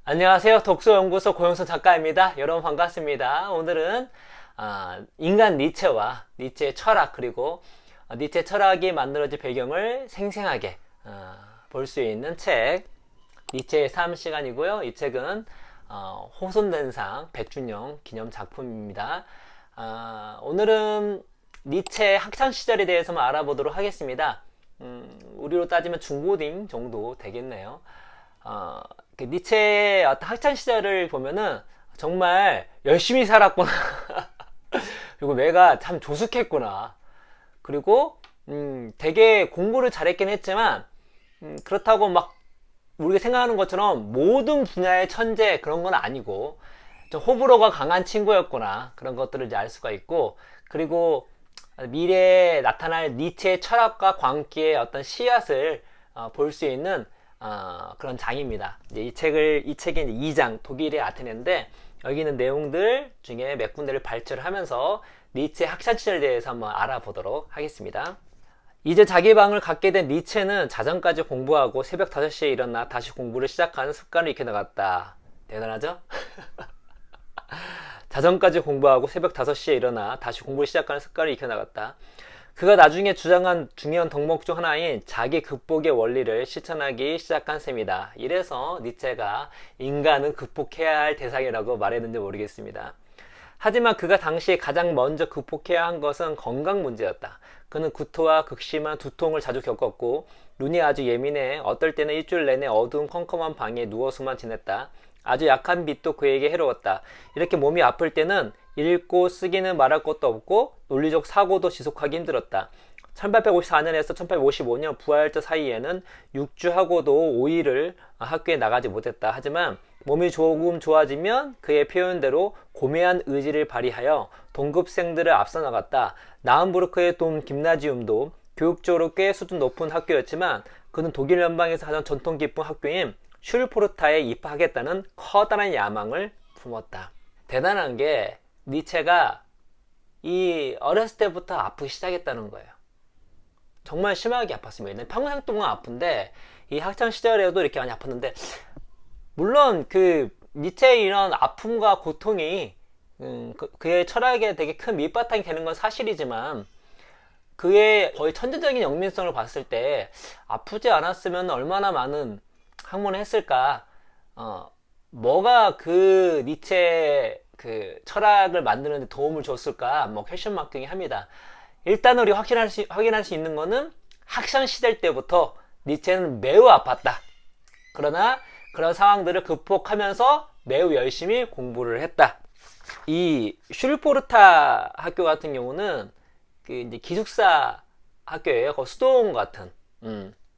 안녕하세요. 독서연구소 고영선 작가입니다. 여러분 반갑습니다. 오늘은 인간 니체와 니체의 철학 그리고 니체 철학이 만들어진 배경을 생생하게 볼 수 있는 책 니체의 삶 시간이고요. 이 책은 호손된 상 100주년 기념 작품입니다. 오늘은 니체 학창시절에 대해서만 알아보도록 하겠습니다. 우리로 따지면 중고딩 정도 되겠네요. 그 니체의 어떤 학창시절을 보면은 정말 열심히 살았구나. 그리고 내가 참 조숙했구나. 그리고 되게 공부를 잘했긴 했지만 그렇다고 막 우리가 생각하는 것처럼 모든 분야의 천재 그런 건 아니고 좀 호불호가 강한 친구였구나. 그런 것들을 이제 알 수가 있고, 그리고 미래에 나타날 니체의 철학과 광기의 어떤 씨앗을 볼 수 있는 그런 장입니다. 이제 이 책의 이제 2장 독일의 아테네인데, 여기 있는 내용들 중에 몇 군데를 발췌를 하면서 니체 학창시절에 대해서 한번 알아보도록 하겠습니다. 이제 자기 방을 갖게 된 니체는 자정까지 공부하고 새벽 5시에 일어나 다시 공부를 시작하는 습관을 익혀나갔다. 대단하죠? 자정까지 공부하고 새벽 5시에 일어나 다시 공부를 시작하는 습관을 익혀나갔다. 그가 나중에 주장한 중요한 덕목 중 하나인 자기 극복의 원리를 실천하기 시작한 셈이다. 이래서 니체가 인간은 극복해야 할 대상이라고 말했는지 모르겠습니다. 하지만 그가 당시 가장 먼저 극복해야 한 것은 건강 문제였다. 그는 구토와 극심한 두통을 자주 겪었고 눈이 아주 예민해 어떨 때는 일주일 내내 어두운 컴컴한 방에 누워서만 지냈다. 아주 약한 빛도 그에게 해로웠다. 이렇게 몸이 아플 때는 읽고 쓰기는 말할 것도 없고 논리적 사고도 지속하기 힘들었다. 1854년에서 1855년 부활절 사이에는 6주하고도 5일을 학교에 나가지 못했다. 하지만 몸이 조금 좋아지면 그의 표현대로 고매한 의지를 발휘하여 동급생들을 앞서 나갔다. 나움부르크의 돔 김나지움도 교육적으로 꽤 수준 높은 학교였지만 그는 독일 연방에서 가장 전통 깊은 학교인 슐포르타에 입학하겠다는 커다란 야망을 품었다. 대단한 게 니체가 이 어렸을 때부터 아프기 시작했다는 거예요. 정말 심하게 아팠습니다. 평생 동안 아픈데 이 학창 시절에도 이렇게 많이 아팠는데, 물론 그 니체의 이런 아픔과 고통이 그의 철학에 되게 큰 밑바탕이 되는 건 사실이지만, 그의 거의 천재적인 영민성을 봤을 때 아프지 않았으면 얼마나 많은 학문을 했을까. 뭐가 그 니체의 그 철학을 만드는 데 도움을 줬을까, 뭐 퀘션 마킹이 합니다. 일단 우리 확인할 수 있는 거는 학창 시절 때부터 니체는 매우 아팠다. 그러나 그런 상황들을 극복하면서 매우 열심히 공부를 했다. 이 슐포르타 학교 같은 경우는 그 이제 기숙사 학교예요. 그 수도원 같은.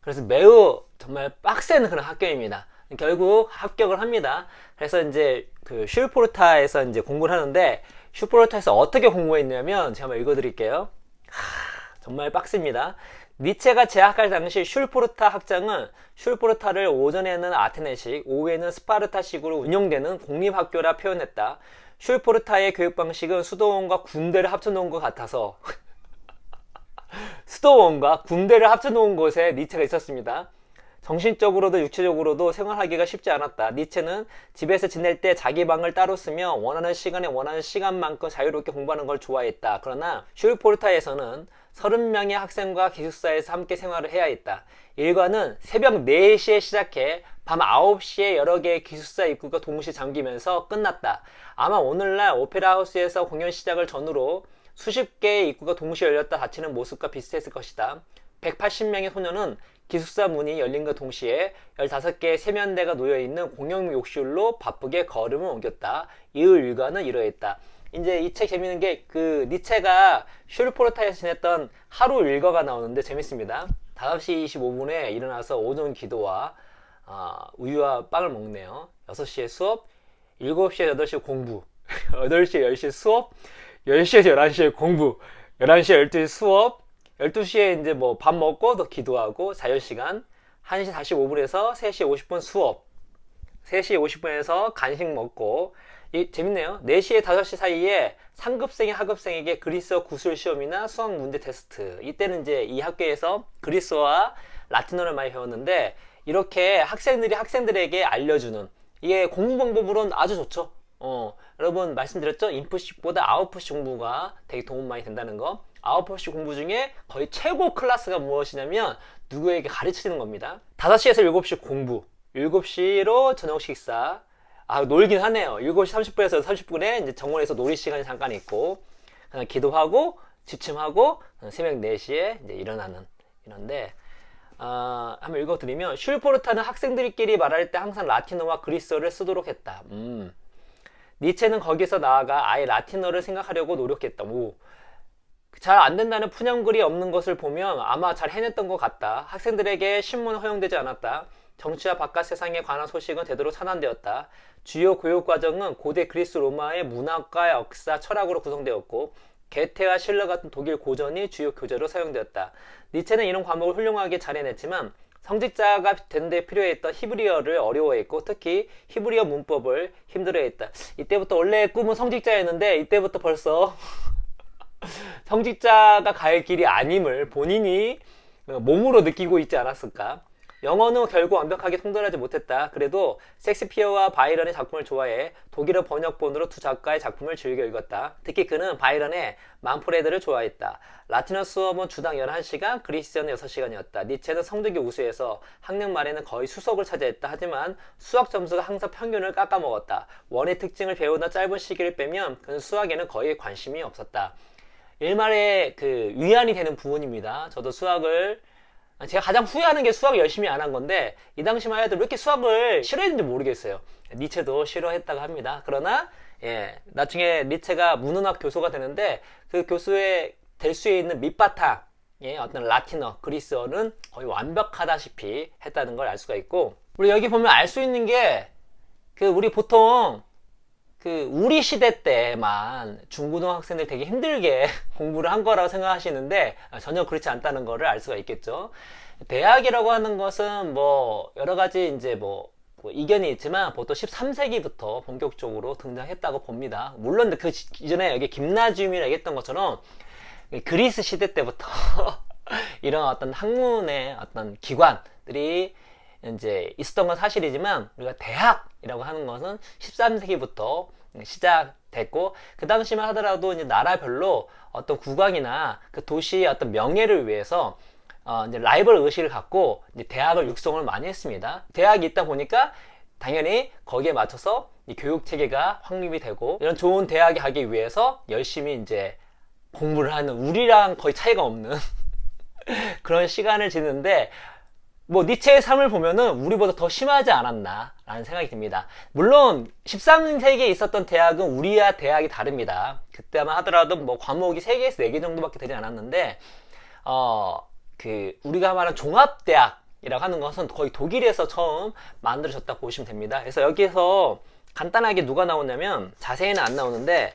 그래서 매우 정말 빡센 그런 학교입니다. 결국 합격을 합니다. 그래서 이제 그 슐포르타에서 이제 공부를 하는데, 슐포르타에서 어떻게 공부했냐면 제가 한번 읽어드릴게요. 정말 빡셉니다. 니체가 재학할 당시 슐포르타 학장은 슐포르타를 오전에는 아테네식, 오후에는 스파르타식으로 운영되는 공립학교라 표현했다. 슐포르타의 교육 방식은 수도원과 군대를 합쳐놓은 것 같아서 수도원과 군대를 합쳐놓은 곳에 니체가 있었습니다. 정신적으로도 육체적으로도 생활하기가 쉽지 않았다. 니체는 집에서 지낼 때 자기 방을 따로 쓰며 원하는 시간에 원하는 시간만큼 자유롭게 공부하는 걸 좋아했다. 그러나 슐포르타에서는 30명의 학생과 기숙사에서 함께 생활을 해야 했다. 일과는 새벽 4시에 시작해 밤 9시에 여러 개의 기숙사 입구가 동시에 잠기면서 끝났다. 아마 오늘날 오페라 하우스에서 공연 시작을 전후로 수십 개의 입구가 동시에 열렸다 닫히는 모습과 비슷했을 것이다. 180명의 소녀는 기숙사 문이 열린과 동시에 15개의 세면대가 놓여있는 공용 욕실로 바쁘게 걸음을 옮겼다. 이후 일과는 이러했다. 이제 이 책 재밌는 게 그 니체가 슐포르타에서 지냈던 하루 일과가 나오는데 재밌습니다. 5시 25분에 일어나서 오전 기도와 우유와 빵을 먹네요. 6시에 수업, 7시에 8시에 공부, 8시에 10시에 수업, 10시에서 11시에 공부, 11시에 12시에 수업, 12시에 이제 뭐 밥 먹고 또 기도하고 자유시간, 1시 45분에서 3시 50분 수업, 3시 50분에서 간식 먹고, 재밌네요. 4시에 5시 사이에 상급생이 하급생에게 그리스어 구술 시험이나 수학 문제 테스트. 이때는 이제 이 학교에서 그리스어와 라틴어를 많이 배웠는데, 이렇게 학생들이 학생들에게 알려주는 이게 공부 방법으로는 아주 좋죠. 여러분 말씀드렸죠? 인풋식보다 아웃풋식 공부가 되게 도움 많이 된다는 거. 아웃풋식 공부 중에 거의 최고 클래스가 무엇이냐면 누구에게 가르치는 겁니다. 5시에서 7시 공부, 7시로 저녁 식사. 놀긴 하네요. 7시 30분에서 30분에 이제 정원에서 놀이 시간이 잠깐 있고, 그냥 기도하고, 지침하고, 새벽 4시에 이제 일어나는, 이런데, 한번 읽어드리면, 슐포르타는 학생들끼리 말할 때 항상 라틴어와 그리스어를 쓰도록 했다. 니체는 거기서 나아가 아예 라틴어를 생각하려고 노력했다. 잘 안 된다는 푸념글이 없는 것을 보면 아마 잘 해냈던 것 같다. 학생들에게 신문은 허용되지 않았다. 정치와 바깥 세상에 관한 소식은 되도록 차단되었다. 주요 교육 과정은 고대 그리스 로마의 문학과 역사, 철학으로 구성되었고 게테와 실러 같은 독일 고전이 주요 교재로 사용되었다. 니체는 이런 과목을 훌륭하게 잘 해냈지만 성직자가 된 데 필요했던 히브리어를 어려워했고 특히 히브리어 문법을 힘들어했다. 이때부터 원래 꿈은 성직자였는데 이때부터 벌써 성직자가 갈 길이 아님을 본인이 몸으로 느끼고 있지 않았을까. 영어는 결국 완벽하게 통달하지 못했다. 그래도 섹스피어와 바이런의 작품을 좋아해 독일어 번역본으로 두 작가의 작품을 즐겨 읽었다. 특히 그는 바이런의 만프레드를 좋아했다. 라틴어 수업은 주당 11시간, 그리스어는 6시간이었다. 니체는 성적이 우수해서 학년 말에는 거의 수석을 차지했다. 하지만 수학 점수가 항상 평균을 깎아먹었다. 원의 특징을 배우다 짧은 시기를 빼면 그는 수학에는 거의 관심이 없었다. 일말의 위안이 되는 부분입니다. 저도 수학을 제가 가장 후회하는 게 수학을 열심히 안 한 건데 이 당시만 해도 왜 이렇게 수학을 싫어했는지 모르겠어요. 니체도 싫어했다고 합니다. 그러나 나중에 니체가 문헌학 교수가 되는데 그 교수에 될 수 있는 밑바탕 어떤 라틴어, 그리스어는 거의 완벽하다시피 했다는 걸 알 수가 있고 우리 여기 보면 알 수 있는 게 우리 보통 우리 시대 때만 중고등학생들 되게 힘들게 공부를 한 거라고 생각하시는데 전혀 그렇지 않다는 거를 알 수가 있겠죠. 대학이라고 하는 것은 여러 가지 이제 이견이 있지만 보통 13세기부터 본격적으로 등장했다고 봅니다. 물론 그 이전에 여기 김나지움이라 얘기했던 것처럼 그리스 시대 때부터 이런 어떤 학문의 어떤 기관들이 이제 있었던 건 사실이지만 우리가 대학이라고 하는 것은 13세기부터 시작됐고 그 당시만 하더라도 이제 나라별로 어떤 국왕이나 그 도시의 어떤 명예를 위해서 이제 라이벌 의식을 갖고 이제 대학을 육성을 많이 했습니다. 대학이 있다 보니까 당연히 거기에 맞춰서 이 교육 체계가 확립이 되고 이런 좋은 대학에 가기 위해서 열심히 이제 공부를 하는 우리랑 거의 차이가 없는 그런 시간을 지는데 니체의 삶을 보면은 우리보다 더 심하지 않았나 라는 생각이 듭니다. 물론 13세기에 있었던 대학은 우리와 대학이 다릅니다. 그때만 하더라도 과목이 3개에서 4개 정도밖에 되지 않았는데 우리가 말하는 종합대학이라고 하는 것은 거의 독일에서 처음 만들어졌다고 보시면 됩니다. 그래서 여기서 간단하게 누가 나오냐면 자세히는 안 나오는데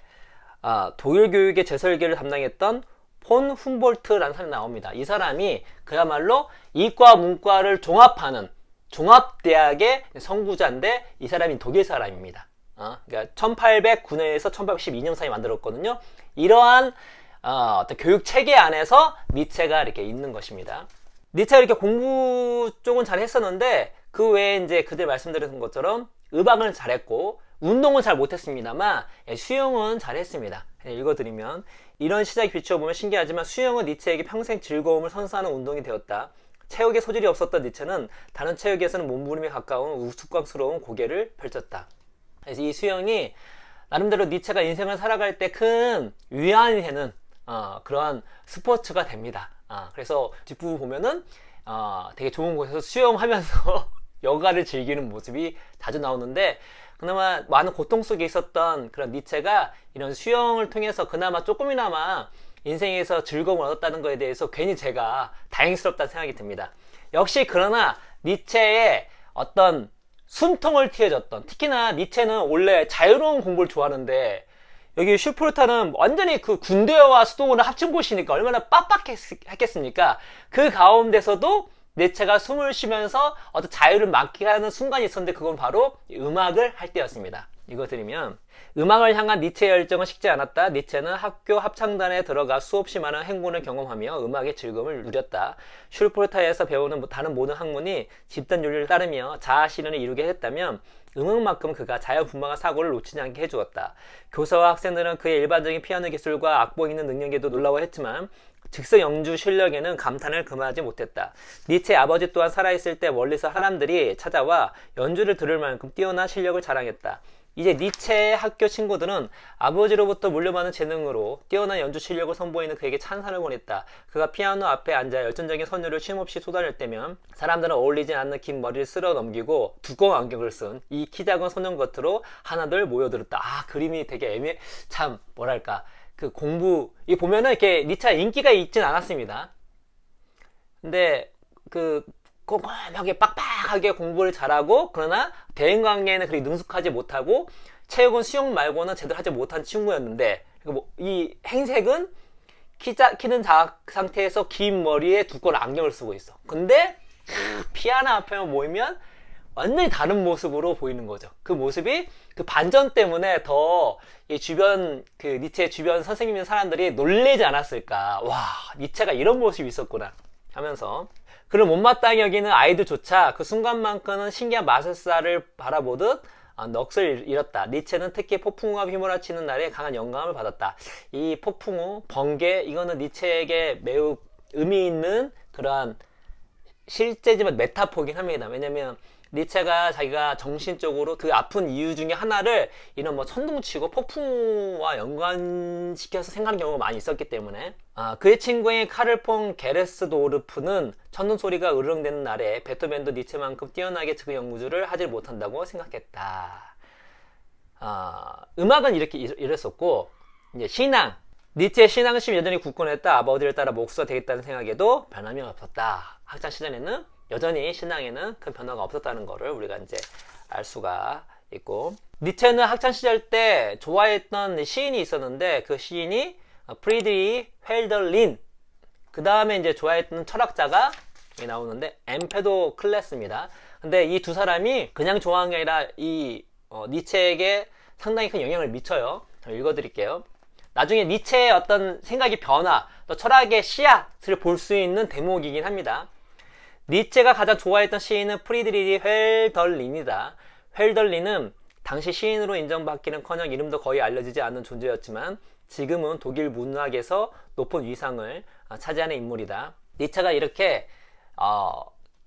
독일 교육의 재설계를 담당했던 폰 훔볼트라는 사람이 나옵니다. 이 사람이 그야말로 이과 문과를 종합하는 종합대학의 선구자인데 이 사람이 독일 사람입니다. 그러니까 1809년에서 1812년 사이에 만들었거든요. 이러한 어떤 교육 체계 안에서 니체가 이렇게 있는 것입니다. 니체가 이렇게 공부 쪽은 잘 했었는데 그 외에 이제 그들 말씀드린 것처럼 음악은 잘했고 운동은 잘 못했습니다만 수영은 잘했습니다. 읽어드리면 이런 시작에 비추어보면 신기하지만 수영은 니체에게 평생 즐거움을 선사하는 운동이 되었다. 체육에 소질이 없었던 니체는 다른 체육에서는 몸부림에 가까운 우스꽝스러운 고개를 펼쳤다. 그래서 이 수영이 나름대로 니체가 인생을 살아갈 때 큰 위안이 되는 그러한 스포츠가 됩니다. 그래서 뒷부분 보면은 되게 좋은 곳에서 수영하면서 여가를 즐기는 모습이 자주 나오는데 그나마 많은 고통 속에 있었던 그런 니체가 이런 수영을 통해서 그나마 조금이나마 인생에서 즐거움을 얻었다는 것에 대해서 괜히 제가 다행스럽다는 생각이 듭니다. 역시 그러나 니체의 어떤 숨통을 틔워줬던 특히나 니체는 원래 자유로운 공부를 좋아하는데 여기 슈포르타는 완전히 군대와 수도원을 합친 곳이니까 얼마나 빡빡했겠습니까? 그 가운데서도 니체가 숨을 쉬면서 어떤 자유를 만끽하는 순간이 있었는데 그건 바로 음악을 할 때였습니다. 이거 드리면 음악을 향한 니체의 열정은 식지 않았다. 니체는 학교 합창단에 들어가 수없이 많은 행군을 경험하며 음악의 즐거움을 누렸다. 슐포르타에서 배우는 다른 모든 학문이 집단 윤리를 따르며 자아 실현을 이루게 했다면 음악만큼 그가 자유분방한 사고를 놓치지 않게 해주었다. 교사와 학생들은 그의 일반적인 피아노 기술과 악보 읽는 능력에도 놀라워했지만 즉석 연주 실력에는 감탄을 금하지 못했다. 니체의 아버지 또한 살아있을 때 멀리서 사람들이 찾아와 연주를 들을 만큼 뛰어난 실력을 자랑했다. 이제 니체의 학교 친구들은 아버지로부터 물려받은 재능으로 뛰어난 연주 실력을 선보이는 그에게 찬사를 보냈다. 그가 피아노 앞에 앉아 열정적인 선율을 쉼없이 쏟아낼 때면 사람들은 어울리지 않는 긴 머리를 쓸어 넘기고 두꺼운 안경을 쓴 이 키 작은 소년 곁으로 하나둘 모여들었다. 그림이 되게 참 뭐랄까 그 이 보면은 이렇게 니체가 인기가 있진 않았습니다. 근데 꼼꼼하게 빡빡하게 공부를 잘하고 그러나 대인관계에는 그렇게 능숙하지 못하고 체육은 수영 말고는 제대로 하지 못한 친구였는데 이 행색은 키는 작은 상태에서 긴 머리에 두꺼운 안경을 쓰고 있어. 근데 피아노 앞에만 모이면 완전히 다른 모습으로 보이는 거죠. 그 모습이 그 반전 때문에 더 이 주변 니체의 주변 선생님인 사람들이 놀라지 않았을까. 와, 니체가 이런 모습이 있었구나 하면서 그를 못마땅히 여기는 아이들조차 그 순간만큼은 신기한 마술사를 바라보듯 넋을 잃었다. 니체는 특히 폭풍우가 휘몰아치는 날에 강한 영감을 받았다. 이 폭풍우, 번개, 이거는 니체에게 매우 의미 있는 그러한 실제지만 메타포긴 합니다. 왜냐면 니체가 자기가 정신적으로 그 아픈 이유 중에 하나를 이런 천둥치고 폭풍과 연관시켜서 생각하는 경우가 많이 있었기 때문에 그의 친구인 카를 폰 게레스도르프는 천둥 소리가 으르렁대는 날에 베토벤도 니체만큼 뛰어나게 그 연주를 하지 못한다고 생각했다. 음악은 이랬었고 이제 신앙 니체의 신앙심 여전히 굳건했다. 아버지를 따라 목수가 되겠다는 생각에도 변함이 없었다. 학창 시절에는 여전히 신앙에는 큰 변화가 없었다는 것을 우리가 이제 알 수가 있고 니체는 학창 시절 때 좋아했던 시인이 있었는데 그 시인이 프리드리히 헬덜린 그 다음에 이제 좋아했던 철학자가 나오는데 엠페도클레스입니다. 근데 이 두 사람이 그냥 좋아하는 게 아니라 이 니체에게 상당히 큰 영향을 미쳐요. 읽어드릴게요. 나중에 니체의 어떤 생각의 변화, 또 철학의 씨앗을 볼 수 있는 대목이긴 합니다. 니체가 가장 좋아했던 시인은 프리드리히 헬덜린이다. 헬덜린은 당시 시인으로 인정받기는커녕 이름도 거의 알려지지 않는 존재였지만 지금은 독일 문학에서 높은 위상을 차지하는 인물이다. 니체가 이렇게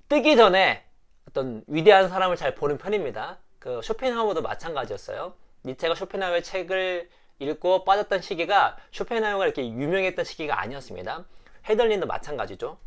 뜨기 전에 어떤 위대한 사람을 잘 보는 편입니다. 그 쇼펜하우어도 마찬가지였어요. 니체가 쇼펜하우어의 책을 읽고 빠졌던 시기가 쇼펜하우어가 이렇게 유명했던 시기가 아니었습니다. 헬덜린도 마찬가지죠.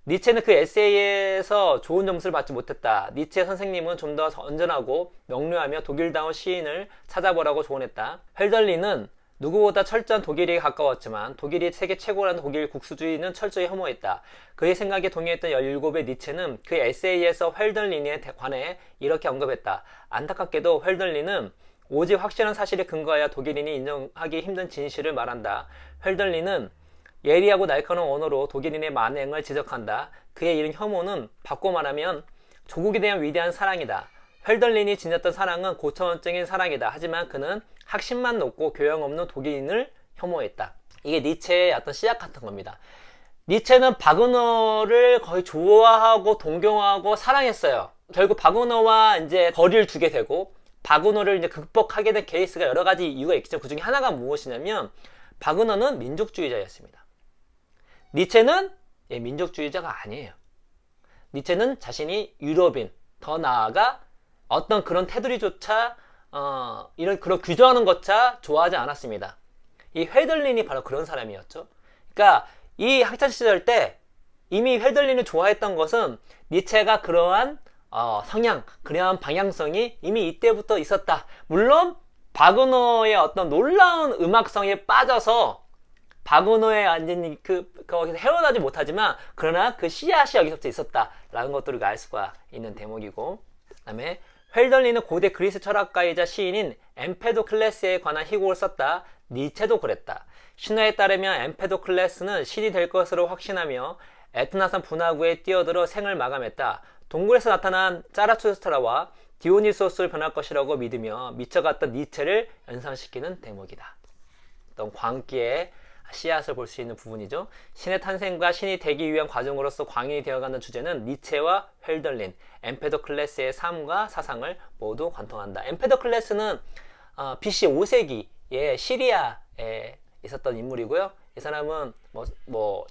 니체는 그 에세이에서 좋은 점수를 받지 못했다. 니체 선생님은 좀 더 온전하고 명료하며 독일다운 시인을 찾아보라고 조언했다. 헬덜린은 누구보다 철저한 독일에 가까웠지만 독일이 세계 최고라는 독일 국수주의는 철저히 혐오했다. 그의 생각에 동의했던 17의 니체는 그 에세이에서 헬덜린에 관해 이렇게 언급했다. 안타깝게도 헬덜린은 오직 확실한 사실에 근거하여 독일인이 인정하기 힘든 진실을 말한다. 헬덜린은 예리하고 날카로운 언어로 독일인의 만행을 지적한다. 그의 이런 혐오는 바꿔 말하면 조국에 대한 위대한 사랑이다. 헬덜린이 지녔던 사랑은 고차원적인 사랑이다. 하지만 그는 학식만 높고 교양 없는 독일인을 혐오했다. 이게 니체의 어떤 씨앗 같은 겁니다. 니체는 바그너를 거의 좋아하고 동경하고 사랑했어요. 결국 바그너와 이제 거리를 두게 되고 바그너를 이제 극복하게 된 케이스가 여러 가지 이유가 있겠죠. 그 중에 하나가 무엇이냐면 바그너는 민족주의자였습니다. 니체는 민족주의자가 아니에요. 니체는 자신이 유럽인, 더 나아가 어떤 그런 테두리조차 그런 규정하는 것조차 좋아하지 않았습니다. 이 회들린이 바로 그런 사람이었죠. 그러니까 이 학창 시절 때 이미 회들린을 좋아했던 것은 니체가 그러한 성향, 그러한 방향성이 이미 이때부터 있었다. 물론 바그너의 어떤 놀라운 음악성에 빠져서 바그너의 완전히 거기서 헤어나지 못하지만 그러나 그 씨앗이 여기서부터 있었다라는 것들을 알 수가 있는 대목이고, 그 다음에 헬덜린은 고대 그리스 철학가이자 시인인 엠페도클레스에 관한 희곡을 썼다. 니체도 그랬다. 신화에 따르면 엠페도클레스는 신이 될 것으로 확신하며 에트나산 분화구에 뛰어들어 생을 마감했다. 동굴에서 나타난 짜라투스트라와 디오니소스로 변할 것이라고 믿으며 미쳐갔던 니체를 연상시키는 대목이다. 어떤 광기의 씨앗을 볼 수 있는 부분이죠. 신의 탄생과 신이 되기 위한 과정으로서 광인이 되어가는 주제는 니체와 헬덜린, 엠페도클레스의 삶과 사상을 모두 관통한다. 엠페도클레스는 BC 5세기에 시리아에 있었던 인물이고요. 이 사람은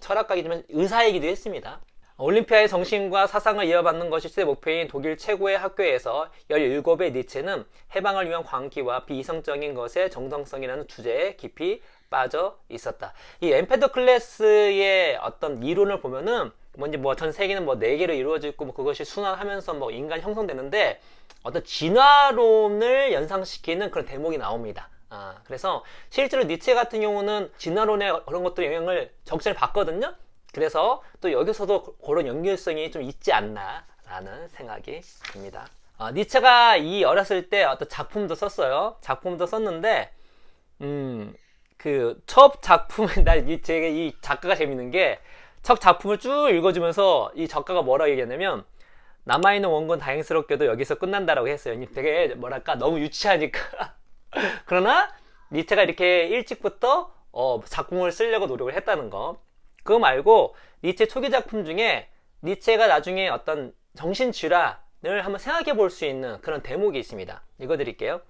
철학가이지만 의사이기도 했습니다. 올림피아의 정신과 사상을 이어받는 것이 시대 목표인 독일 최고의 학교에서 17의 니체는 해방을 위한 광기와 비이성적인 것의 정당성이라는 주제에 깊이 빠져 있었다. 이 엠페도클레스의 어떤 이론을 보면은 전 세계는 4개로 이루어져 있고 그것이 순환하면서 인간이 형성되는데 어떤 진화론을 연상시키는 그런 대목이 나옵니다. 그래서 실제로 니체 같은 경우는 진화론의 그런 것들의 영향을 적잖이 받거든요. 그래서 또 여기서도 그런 연결성이 좀 있지 않나 라는 생각이 듭니다. 니체가 이 어렸을 때 어떤 작품도 썼어요. 작품도 썼는데 그 첫 작품에 제가 이 작가가 재밌는 게 첫 작품을 쭉 읽어주면서 이 작가가 뭐라고 얘기했냐면 남아있는 원고는 다행스럽게도 여기서 끝난다라고 했어요. 되게 너무 유치하니까 그러나 니체가 이렇게 일찍부터 작품을 쓰려고 노력을 했다는 거. 그거 말고 니체 초기 작품 중에 니체가 나중에 어떤 정신질환을 한번 생각해 볼 수 있는 그런 대목이 있습니다. 읽어드릴게요.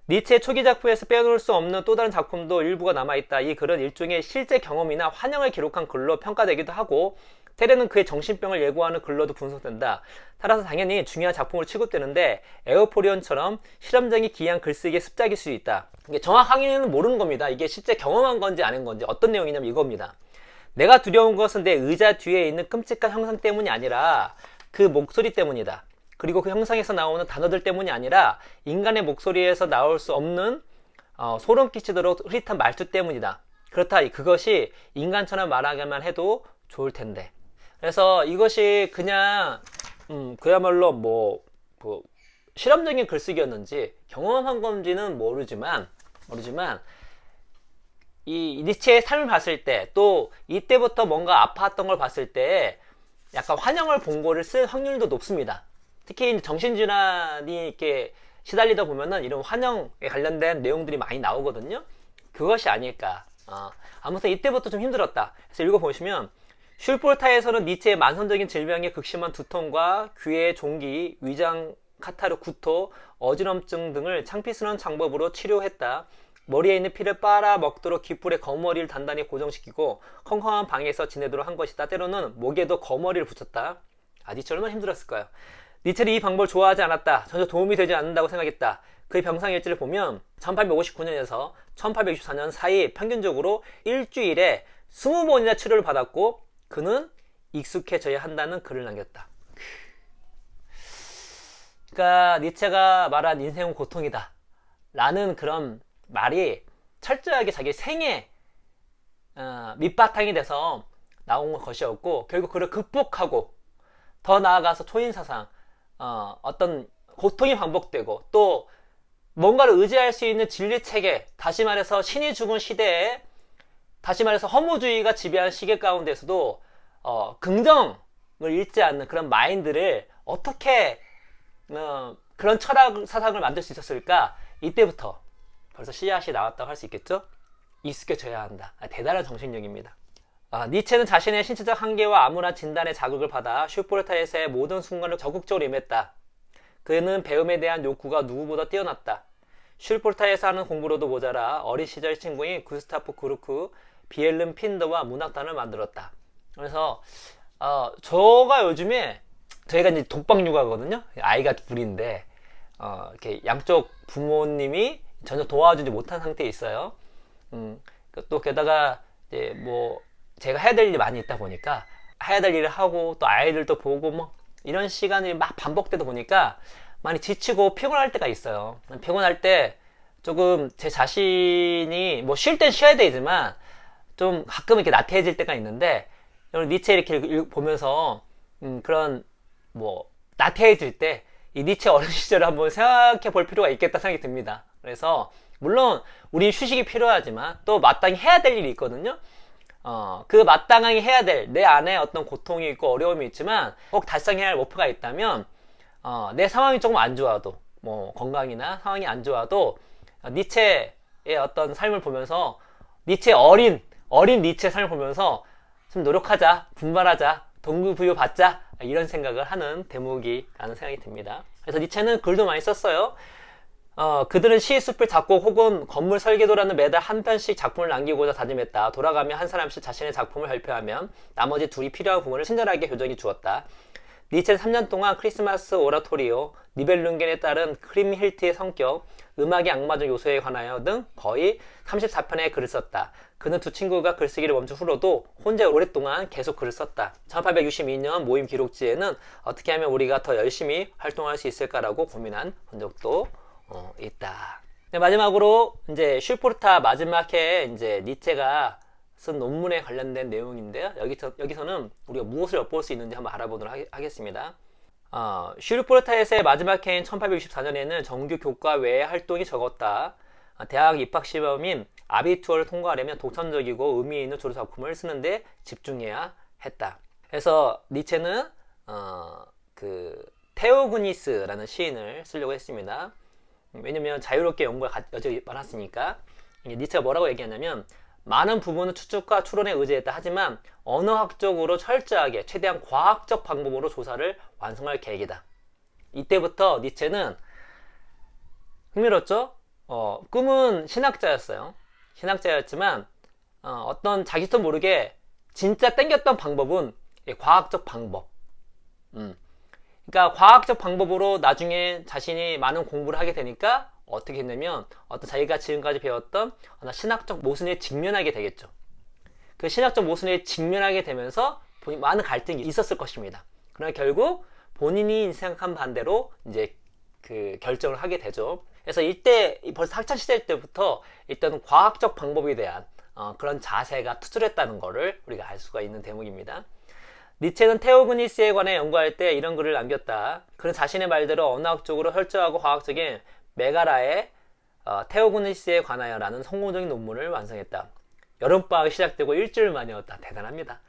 니체의 초기 작품에서 빼놓을 수 없는 또 다른 작품도 일부가 남아있다. 이 글은 일종의 실제 경험이나 환영을 기록한 글로 평가되기도 하고 때로는 그의 정신병을 예고하는 글로도 분석된다. 따라서 당연히 중요한 작품으로 취급되는데 에우포리온처럼 실험적인 기이한 글쓰기의 습작일 수 있다. 이게 정확하게는 모르는 겁니다. 이게 실제 경험한 건지 아닌 건지. 어떤 내용이냐면 이겁니다. 내가 두려운 것은 내 의자 뒤에 있는 끔찍한 형상 때문이 아니라 그 목소리 때문이다. 그리고 그 형상에서 나오는 단어들 때문이 아니라 인간의 목소리에서 나올 수 없는 소름 끼치도록 흐릿한 말투 때문이다. 그렇다. 그것이 인간처럼 말하기만 해도 좋을 텐데. 그래서 이것이 그냥 그야말로 실험적인 글쓰기였는지 경험한 건지는 모르지만 이 니체의 삶을 봤을 때 또 이때부터 뭔가 아팠던 걸 봤을 때 약간 환영을 본 거를 쓸 확률도 높습니다. 특히 정신질환이 이렇게 시달리다 보면은 이런 환영에 관련된 내용들이 많이 나오거든요. 그것이 아닐까. 아무튼 이때부터 좀 힘들었다. 그래서 읽어보시면 슐폴타에서는 니체의 만성적인 질병의 극심한 두통과 귀의 종기, 위장 카타르, 구토, 어지럼증 등을 창피스러운 방법으로 치료했다. 머리에 있는 피를 빨아먹도록 귓불에 거머리를 단단히 고정시키고 컴컴한 방에서 지내도록 한 것이다. 때로는 목에도 거머리를 붙였다. 니체 얼마나 힘들었을까요? 니체는 이 방법을 좋아하지 않았다. 전혀 도움이 되지 않는다고 생각했다. 그의 병상일지를 보면 1859년에서 1864년 사이 평균적으로 일주일에 20번이나 치료를 받았고 그는 익숙해져야 한다는 글을 남겼다. 그러니까 니체가 말한 인생은 고통이다 라는 그런 말이 철저하게 자기 생애 밑바탕이 돼서 나온 것이었고 결국 그를 극복하고 더 나아가서 초인사상 어떤 고통이 반복되고 또 뭔가를 의지할 수 있는 진리체계, 다시 말해서 신이 죽은 시대에 다시 말해서 허무주의가 지배한 시계 가운데서도 긍정을 잃지 않는 그런 마인드를 어떻게 그런 철학 사상을 만들 수 있었을까? 이때부터 벌써 씨앗이 나왔다고 할 수 있겠죠? 익숙해져야 한다. 대단한 정신력입니다. 니체는 자신의 신체적 한계와 암울한 진단의 자극을 받아 슈포르타에서의 모든 순간을 적극적으로 임했다. 그는 배움에 대한 욕구가 누구보다 뛰어났다. 슈포르타에서 하는 공부로도 모자라 어린 시절 친구인 구스타프 그루크, 비엘름 핀더와 문학단을 만들었다. 그래서 저가 요즘에 저희가 이제 독박 육아거든요. 아이가 둘인데 이렇게 양쪽 부모님이 전혀 도와주지 못한 상태에 있어요. 또 게다가 이제 제가 해야 될 일이 많이 있다 보니까 해야 될 일을 하고 또 아이들도 보고 이런 시간이 막 반복되다 보니까 많이 지치고 피곤할 때가 있어요. 피곤할 때 조금 제 자신이 쉴 땐 쉬어야 되지만 좀 가끔 이렇게 나태해질 때가 있는데 니체 이렇게 보면서 그런 나태해질 때 이 니체 어린 시절을 한번 생각해 볼 필요가 있겠다 생각이 듭니다. 그래서 물론 우리 휴식이 필요하지만 또 마땅히 해야 될 일이 있거든요. 그 마땅하게 해야 될 내 안에 어떤 고통이 있고 어려움이 있지만 꼭 달성해야 할 목표가 있다면 내 상황이 조금 안 좋아도, 뭐 건강이나 상황이 안 좋아도 니체의 어떤 삶을 보면서 어린 니체의 삶을 보면서 좀 노력하자, 분발하자, 동기부여 받자, 이런 생각을 하는 대목이라는 생각이 듭니다. 그래서 니체는 글도 많이 썼어요. 그들은 시의 숲을 작곡 혹은 건물 설계도라는 매달 한 편씩 작품을 남기고자 다짐했다. 돌아가며 한 사람씩 자신의 작품을 발표하면 나머지 둘이 필요한 부분을 친절하게 교정해 주었다. 니체는 3년 동안 크리스마스 오라토리오, 니벨룽겐에 따른 크림힐트의 성격, 음악의 악마적 요소에 관하여 등 거의 34편의 글을 썼다. 그는 두 친구가 글쓰기를 멈춘 후로도 혼자 오랫동안 계속 글을 썼다. 1862년 모임 기록지에는 어떻게 하면 우리가 더 열심히 활동할 수 있을까라고 고민한 본 적도 있다. 마지막으로 이제 슈포르타 마지막 해에 이제 니체가 쓴 논문에 관련된 내용인데요. 여기서는 우리가 무엇을 엿볼 수 있는지 한번 알아보도록 하겠습니다. 슈르포르타에서의 마지막 해인 1864년에는 정규 교과 외의 활동이 적었다. 대학 입학 시험인 아비투어를 통과하려면 독창적이고 의미 있는 조리 작품을 쓰는데 집중해야 했다. 그래서 니체는 그 테오그니스라는 시인을 쓰려고 했습니다. 왜냐면 자유롭게 연구가 여전히 많았으니까. 니체가 뭐라고 얘기하냐면 많은 부분은 추측과 추론에 의지했다. 하지만 언어학적으로 철저하게 최대한 과학적 방법으로 조사를 완성할 계획이다. 이때부터 니체는 흥미롭죠? 꿈은 신학자였어요. 신학자였지만 어떤 자기도 모르게 진짜 땡겼던 방법은 과학적 방법. 그러니까 과학적 방법으로 나중에 자신이 많은 공부를 하게 되니까 어떻게 했냐면 어떤 자기가 지금까지 배웠던 신학적 모순에 직면하게 되겠죠. 그 신학적 모순에 직면하게 되면서 많은 갈등이 있었을 것입니다. 그러나 결국 본인이 생각한 반대로 이제 그 결정을 하게 되죠. 그래서 이때 벌써 학창 시절 때부터 일단 과학적 방법에 대한 그런 자세가 투철했다는 것을 우리가 알 수가 있는 대목입니다. 니체는 테오그니스에 관해 연구할 때 이런 글을 남겼다. 그는 자신의 말대로 언어학적으로 철저하고 과학적인 메가라의 테오그니스에 관하여 라는 성공적인 논문을 완성했다. 여름방학이 시작되고 일주일 만이었다. 대단합니다.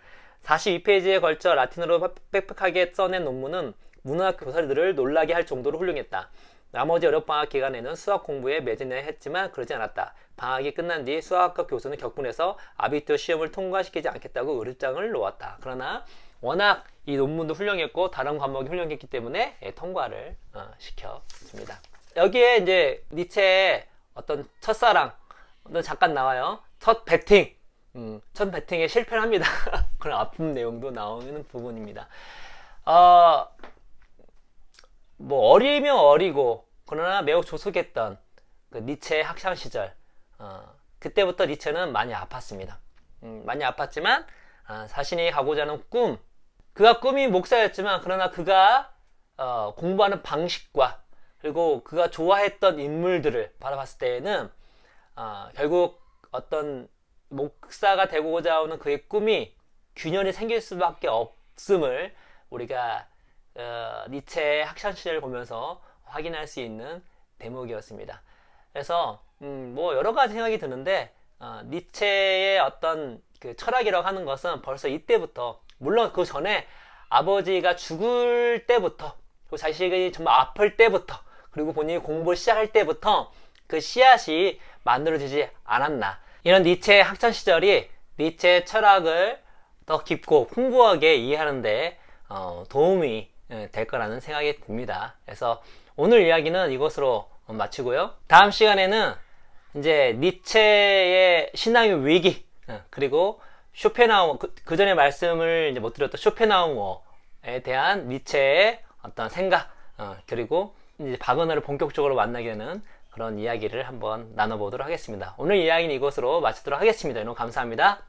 42페이지에 걸쳐 라틴어로 빽빽하게 써낸 논문은 문학 교사들을 놀라게 할 정도로 훌륭했다. 나머지 여름방학 기간에는 수학 공부에 매진해야 했지만 그러지 않았다. 방학이 끝난 뒤 수학과 교수는 격분해서 아비투어 시험을 통과시키지 않겠다고 의립장을 놓았다. 그러나 워낙 이 논문도 훌륭했고 다른 과목이 훌륭했기 때문에 통과를 시켰습니다. 여기에 이제 니체의 어떤 첫사랑도 잠깐 나와요. 첫 배팅, 첫 배팅에 실패를 합니다. 그런 아픈 내용도 나오는 부분입니다. 뭐 어리면 어리고 그러나 매우 조숙했던 그 니체의 학창 시절, 그때부터 니체는 많이 아팠습니다. 많이 아팠지만 자신이 가고자 하는 그가 꿈이 목사였지만 그러나 그가 공부하는 방식과 그리고 그가 좋아했던 인물들을 바라봤을 때에는 결국 어떤 목사가 되고자 하는 그의 꿈이 균열이 생길 수밖에 없음을 우리가 니체의 학창시절을 보면서 확인할 수 있는 대목이었습니다. 그래서 뭐 여러 가지 생각이 드는데 니체의 어떤 그 철학이라고 하는 것은 벌써 이때부터, 물론 그 전에 아버지가 죽을 때부터, 그리고 자식이 정말 아플 때부터, 그리고 본인이 공부를 시작할 때부터 그 씨앗이 만들어지지 않았나. 이런 니체의 학창시절이 니체의 철학을 더 깊고 풍부하게 이해하는데 도움이 될 거라는 생각이 듭니다. 그래서 오늘 이야기는 이것으로 마치고요. 다음 시간에는 이제 니체의 신앙의 위기, 그리고 쇼펜하우어, 그 전에 말씀을 이제 못 드렸던 쇼펜하우어에 대한 니체의 어떤 생각, 그리고 이제 바그너를 본격적으로 만나게 되는 그런 이야기를 한번 나눠보도록 하겠습니다. 오늘 이야기는 이것으로 마치도록 하겠습니다. 여러분 감사합니다.